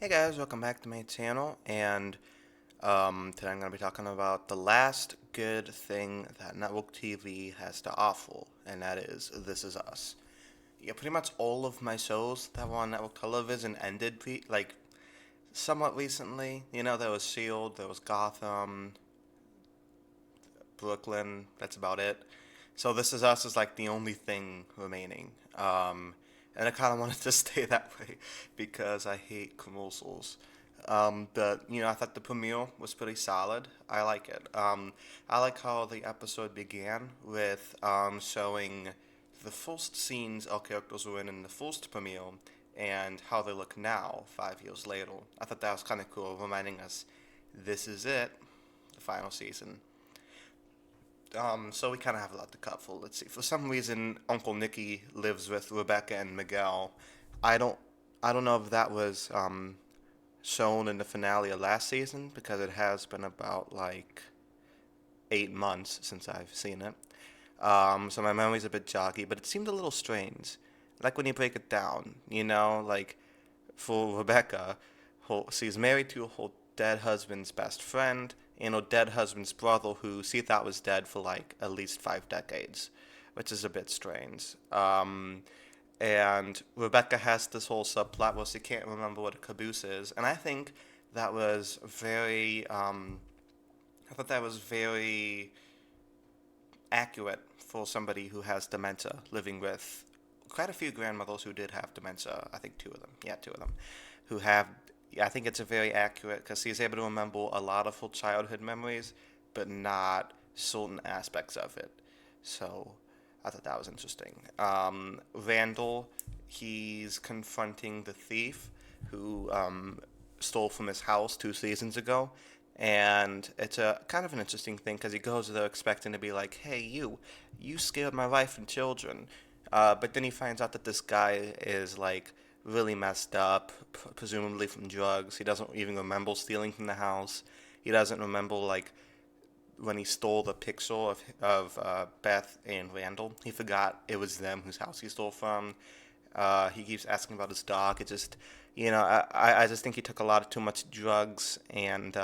Hey guys, welcome back to my channel, and today I'm going to be talking about the last good thing that network TV has to offer, and that is This Is Us. Yeah, pretty much all of my shows that were on network television ended somewhat recently. You know, there was Shield, there was Gotham, Brooklyn. That's about it. So This Is Us is like the only thing remaining. And I kind of wanted to stay that way because I hate commercials. But I thought the premiere was pretty solid. I like it. I like how the episode began with showing the first scenes our characters were in the first premiere and how they look now, 5 years later. I thought that was kind of cool, reminding us this is it, the final season. So we kind of have a lot to cut for. Let's see. For some reason, Uncle Nicky lives with Rebecca and Miguel. I don't, I don't know if that was shown in the finale of last season because it has been about like 8 months since I've seen it. So my memory's a bit joggy, but it seemed a little strange. Like when you break it down, like for Rebecca, she's married to her dead husband's best friend and her dead husband's brother, who she thought was dead for like at least 5 decades, which is a bit strange. And Rebecca has this whole subplot where she can't remember what a caboose is, and I think that was very. I thought that was very accurate for somebody who has dementia, living with quite a few grandmothers who did have dementia. I think two of them. Yeah, two of them, who have. Yeah, I think it's a very accurate because she's able to remember a lot of her childhood memories, but not certain aspects of it. So I thought that was interesting. Randall, he's confronting the thief who stole from his house 2 seasons ago. And it's a kind of an interesting thing because he goes there expecting to be like, "Hey, you scared my wife and children," but then he finds out that this guy is like really messed up, presumably from drugs. He doesn't even remember stealing from the house. He doesn't remember like when he stole the picture of Beth and Randall. He forgot it was them whose house he stole from. He keeps asking about his dog. It just, I just think he took a lot of too much drugs and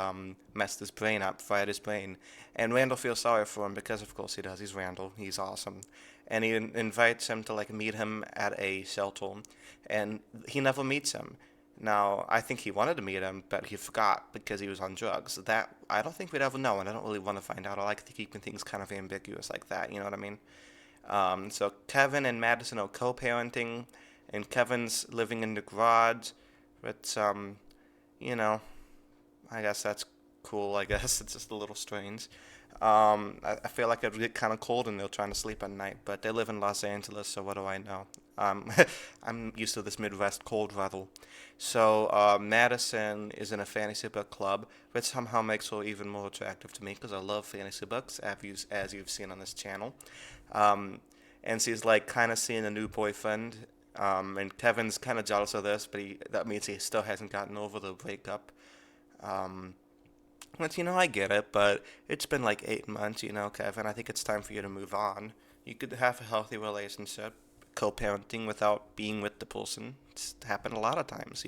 messed his brain up, fried his brain. And Randall feels sorry for him because, of course, he does. He's Randall. He's awesome. And he invites him to like meet him at a shelter, and he never meets him. Now, I think he wanted to meet him, but he forgot because he was on drugs. That I don't think we'd ever know, and I don't really want to find out. I like to keeping things kind of ambiguous like that. You know what I mean? So Kevin and Madison are co-parenting, and Kevin's living in the garage. But you know, I guess that's cool. I guess it's just a little strange. I feel like it'd get kind of cold and they're trying to sleep at night, but they live in Los Angeles, so what do I know? Um, I'm used to this Midwest cold weather. So Madison is in a fantasy book club, which somehow makes her even more attractive to me because I love fantasy books, as you've seen on this channel. Um, and she's like kind of seeing a new boyfriend. And Kevin's kind of jealous of this, but that means he still hasn't gotten over the breakup. Um, but I get it, but it's been like 8 months, Kevin. I think it's time for you to move on. You could have a healthy relationship, co-parenting without being with the person. It's happened a lot of times.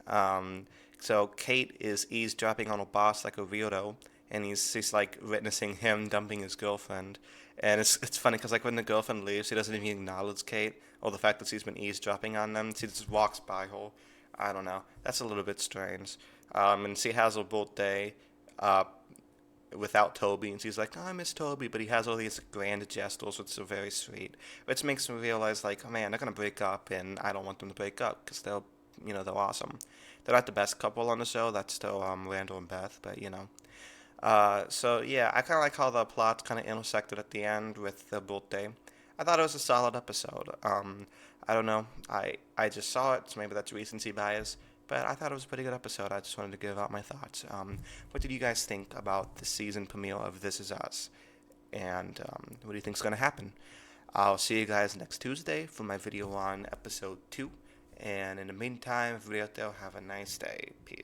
Um, so Kate is eavesdropping on her boss like a weirdo, and she's like witnessing him dumping his girlfriend. And it's funny because like when the girlfriend leaves, she doesn't even acknowledge Kate or the fact that she's been eavesdropping on them. She just walks by her. I don't know. That's a little bit strange. And she has her birthday uh, without Toby, and she's like, "Oh, I miss Toby," but he has all these grand gestures, which are very sweet. Which makes me realize, like, oh man, they're gonna break up, and I don't want them to break up because they're awesome. They're not the best couple on the show. That's still Randall and Beth, but So yeah, I kind of like how the plots kind of intersected at the end with the birthday. I thought it was a solid episode. I don't know. I just saw it, so maybe that's recency bias. But I thought it was a pretty good episode. I just wanted to give out my thoughts. What did you guys think about the season premiere of This Is Us? And what do you think's gonna happen? I'll see you guys next Tuesday for my video on episode 2. And in the meantime, everybody out there, have a nice day. Peace.